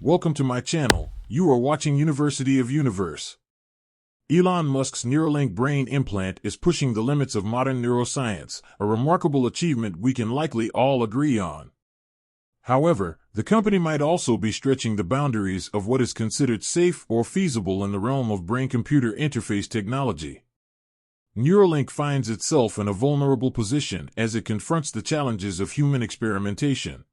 Welcome to my channel. You are watching University of Universe. Elon Musk's Neuralink brain implant is pushing the limits of modern neuroscience, a remarkable achievement we can likely all agree on. However, the company might also be stretching the boundaries of what is considered safe or feasible in the realm of brain-computer interface technology. Neuralink finds itself in a vulnerable position as it confronts the challenges of human experimentation.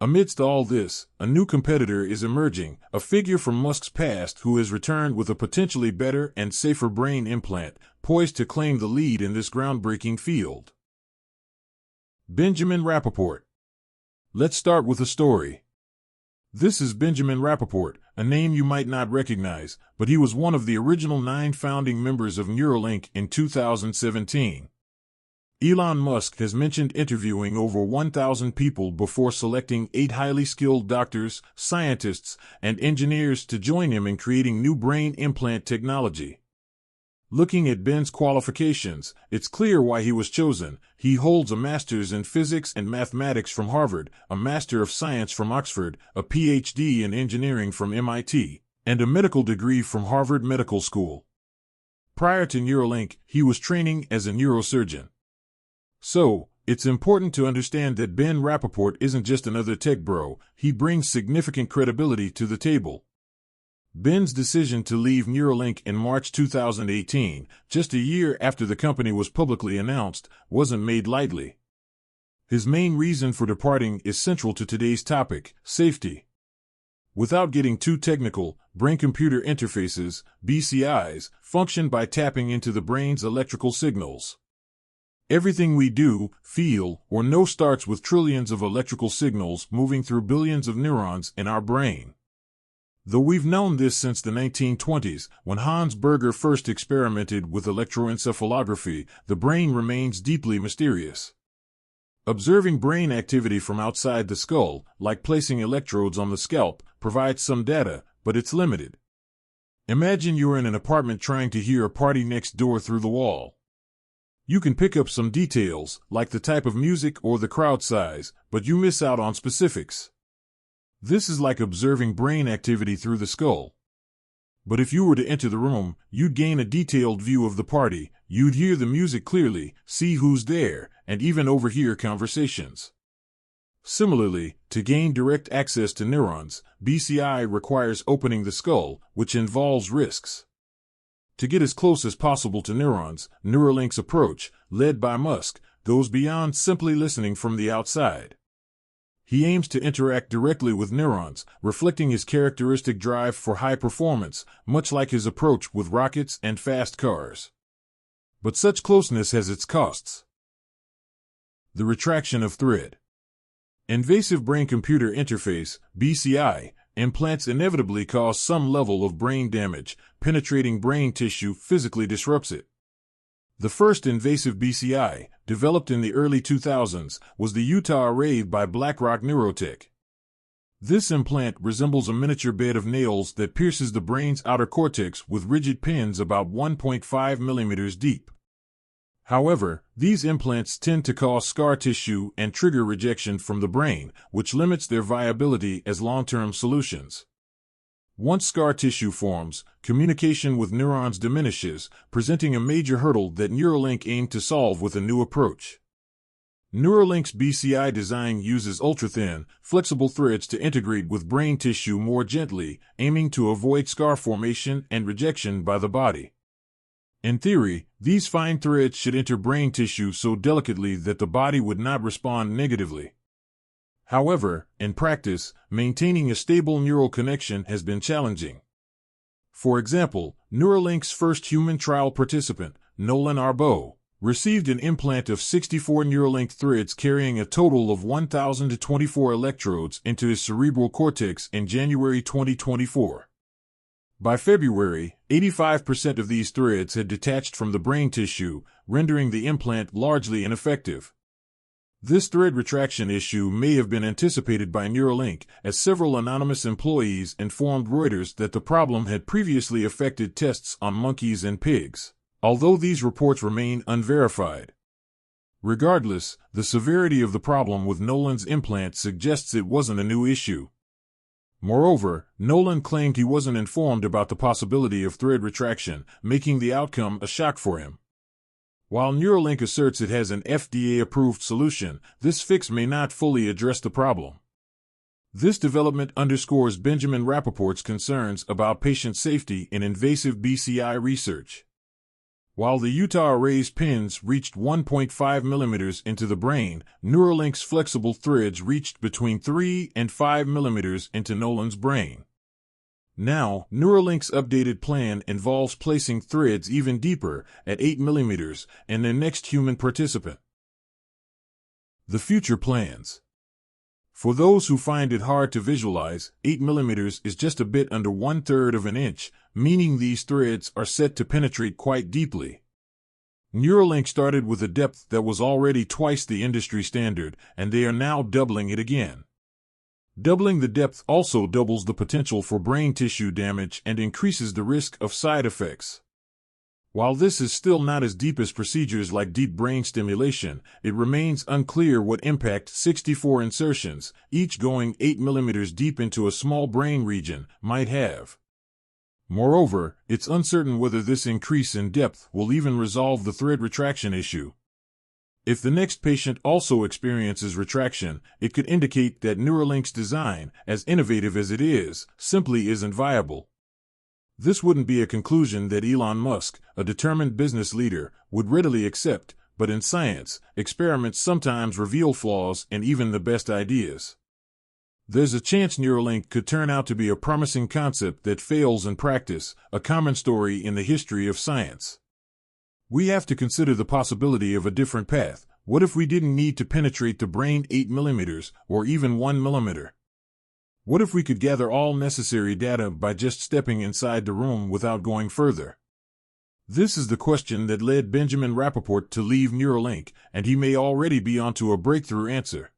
Amidst all this, a new competitor is emerging, a figure from Musk's past who has returned with a potentially better and safer brain implant, poised to claim the lead in this groundbreaking field. Benjamin Rappaport. Let's start with a story. This is Benjamin Rappaport, a name you might not recognize, but he was one of the original 9 founding members of Neuralink in 2017. Elon Musk has mentioned interviewing over 1,000 people before selecting 8 highly skilled doctors, scientists, and engineers to join him in creating new brain implant technology. Looking at Ben's qualifications, it's clear why he was chosen. He holds a master's in physics and mathematics from Harvard, a master of science from Oxford, a PhD in engineering from MIT, and a medical degree from Harvard Medical School. Prior to Neuralink, he was training as a neurosurgeon. So, it's important to understand that Ben Rappaport isn't just another tech bro, he brings significant credibility to the table. Ben's decision to leave Neuralink in March 2018, just a year after the company was publicly announced, wasn't made lightly. His main reason for departing is central to today's topic: safety. Without getting too technical, brain-computer interfaces, BCIs, function by tapping into the brain's electrical signals. Everything we do, feel, or know starts with trillions of electrical signals moving through billions of neurons in our brain. Though we've known this since the 1920s, when Hans Berger first experimented with electroencephalography, the brain remains deeply mysterious. Observing brain activity from outside the skull, like placing electrodes on the scalp, provides some data, but it's limited. Imagine you're in an apartment trying to hear a party next door through the wall. You can pick up some details, like the type of music or the crowd size, but you miss out on specifics. This is like observing brain activity through the skull. But if you were to enter the room, you'd gain a detailed view of the party, you'd hear the music clearly, see who's there, and even overhear conversations. Similarly, to gain direct access to neurons, BCI requires opening the skull, which involves risks. To get as close as possible to neurons, Neuralink's approach, led by Musk, goes beyond simply listening from the outside. He aims to interact directly with neurons, reflecting his characteristic drive for high performance, much like his approach with rockets and fast cars. But such closeness has its costs. The retraction of thread. Invasive brain-computer interface, BCI, implants inevitably cause some level of brain damage. Penetrating brain tissue physically disrupts it. The first invasive BCI, developed in the early 2000s, was the Utah array by BlackRock Neurotech. This implant resembles a miniature bed of nails that pierces the brain's outer cortex with rigid pins about 1.5 millimeters deep. However, these implants tend to cause scar tissue and trigger rejection from the brain, which limits their viability as long-term solutions. Once scar tissue forms, communication with neurons diminishes, presenting a major hurdle that Neuralink aimed to solve with a new approach. Neuralink's BCI design uses ultra-thin, flexible threads to integrate with brain tissue more gently, aiming to avoid scar formation and rejection by the body. In theory, these fine threads should enter brain tissue so delicately that the body would not respond negatively. However, in practice, maintaining a stable neural connection has been challenging. For example, Neuralink's first human trial participant, Nolan Arbo, received an implant of 64 Neuralink threads carrying a total of 1,024 electrodes into his cerebral cortex in January 2024. By February, 85% of these threads had detached from the brain tissue, rendering the implant largely ineffective. This thread retraction issue may have been anticipated by Neuralink, as several anonymous employees informed Reuters that the problem had previously affected tests on monkeys and pigs, although these reports remain unverified. Regardless, the severity of the problem with Nolan's implant suggests it wasn't a new issue. Moreover, Nolan claimed he wasn't informed about the possibility of thread retraction, making the outcome a shock for him. While Neuralink asserts it has an FDA-approved solution, this fix may not fully address the problem. This development underscores Benjamin Rappaport's concerns about patient safety in invasive BCI research. While the Utah array's pins reached 1.5 millimeters into the brain, Neuralink's flexible threads reached between 3 and 5 millimeters into Nolan's brain. Now, Neuralink's updated plan involves placing threads even deeper, at 8 millimeters, in their next human participant. The future plans. For those who find it hard to visualize, 8 millimeters is just a bit under 1/3 of an inch, meaning these threads are set to penetrate quite deeply. Neuralink started with a depth that was already twice the industry standard, and they are now doubling it again. Doubling the depth also doubles the potential for brain tissue damage and increases the risk of side effects. While this is still not as deep as procedures like deep brain stimulation, it remains unclear what impact 64 insertions, each going 8 millimeters deep into a small brain region, might have. Moreover, it's uncertain whether this increase in depth will even resolve the thread retraction issue. If the next patient also experiences retraction, it could indicate that Neuralink's design, as innovative as it is, simply isn't viable. This wouldn't be a conclusion that Elon Musk, a determined business leader, would readily accept, but in science, experiments sometimes reveal flaws in even the best ideas. There's a chance Neuralink could turn out to be a promising concept that fails in practice, a common story in the history of science. We have to consider the possibility of a different path. What if we didn't need to penetrate the brain 8 millimeters, or even 1 millimeter? What if we could gather all necessary data by just stepping inside the room without going further? This is the question that led Benjamin Rappaport to leave Neuralink, and he may already be onto a breakthrough answer.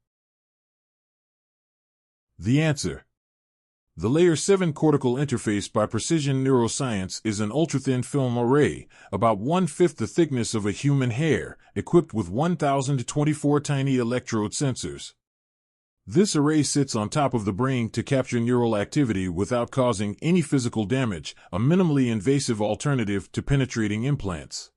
The answer. The Layer 7 cortical interface by Precision Neuroscience is an ultrathin film array, about 1/5 the thickness of a human hair, equipped with 1,024 tiny electrode sensors. This array sits on top of the brain to capture neural activity without causing any physical damage, a minimally invasive alternative to penetrating implants.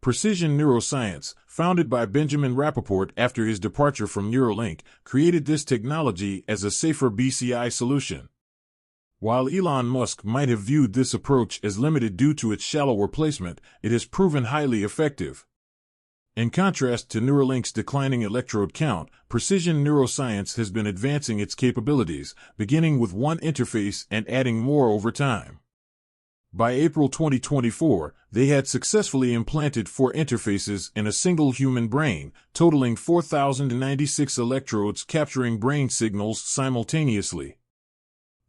Precision Neuroscience, founded by Benjamin Rappaport after his departure from Neuralink, created this technology as a safer BCI solution. While Elon Musk might have viewed this approach as limited due to its shallower placement, it has proven highly effective. In contrast to Neuralink's declining electrode count, Precision Neuroscience has been advancing its capabilities, beginning with one interface and adding more over time. By April 2024, they had successfully implanted 4 interfaces in a single human brain, totaling 4,096 electrodes capturing brain signals simultaneously.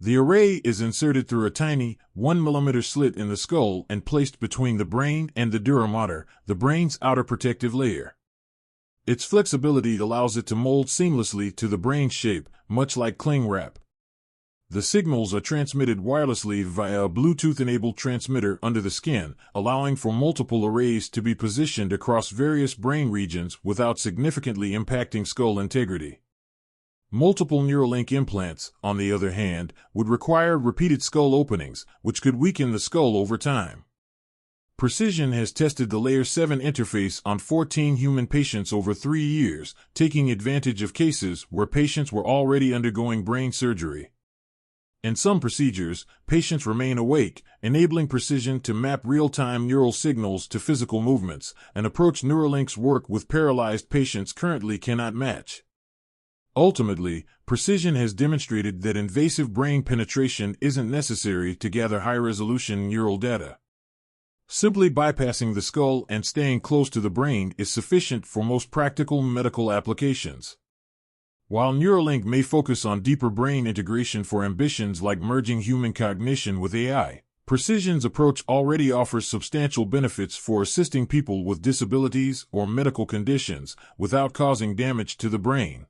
The array is inserted through a tiny, 1 mm slit in the skull and placed between the brain and the dura mater, the brain's outer protective layer. Its flexibility allows it to mold seamlessly to the brain shape, much like cling wrap. The signals are transmitted wirelessly via a Bluetooth-enabled transmitter under the skin, allowing for multiple arrays to be positioned across various brain regions without significantly impacting skull integrity. Multiple Neuralink implants, on the other hand, would require repeated skull openings, which could weaken the skull over time. Precision has tested the Layer 7 interface on 14 human patients over 3 years, taking advantage of cases where patients were already undergoing brain surgery. In some procedures, patients remain awake, enabling Precision to map real-time neural signals to physical movements, an approach Neuralink's work with paralyzed patients currently cannot match. Ultimately, Precision has demonstrated that invasive brain penetration isn't necessary to gather high-resolution neural data. Simply bypassing the skull and staying close to the brain is sufficient for most practical medical applications. While Neuralink may focus on deeper brain integration for ambitions like merging human cognition with AI, Precision's approach already offers substantial benefits for assisting people with disabilities or medical conditions without causing damage to the brain.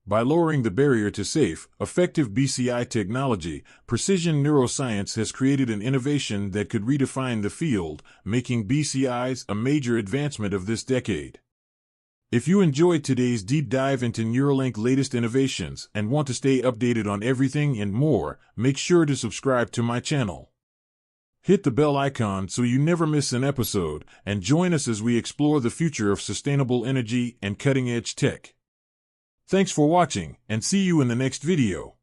By lowering the barrier to safe, effective BCI technology, Precision Neuroscience has created an innovation that could redefine the field, making BCIs a major advancement of this decade. If you enjoyed today's deep dive into Neuralink latest innovations and want to stay updated on everything and more, make sure to subscribe to my channel. Hit the bell icon so you never miss an episode, and join us as we explore the future of sustainable energy and cutting-edge tech. Thanks for watching, and see you in the next video.